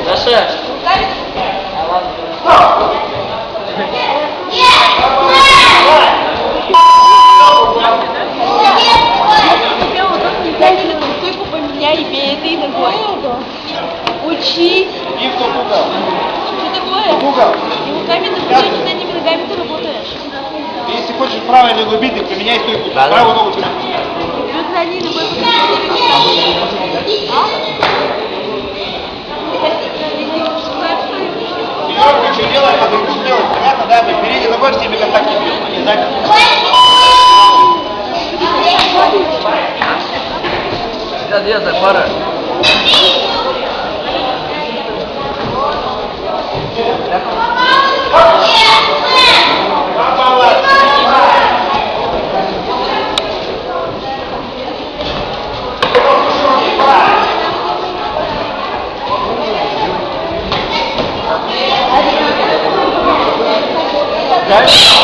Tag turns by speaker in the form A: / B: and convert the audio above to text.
A: Саша!
B: Стойку поменяй, бей этой ногой. Учи.
C: И в тот угол.
B: Что такое?
C: В угол.
B: И руками напрягай, задними ногами ты работаешь.
C: Если хочешь правой ногой бить, так поменяй стойку.
A: Да, да.
C: Правую ногу сюда.
B: Тут задней ногой
C: Пятерку что делать, надо руку делать. Понятно, да? Мы передней ногой с ними контакт не бьем, а не задней.
A: Где за пара?
C: Дальше.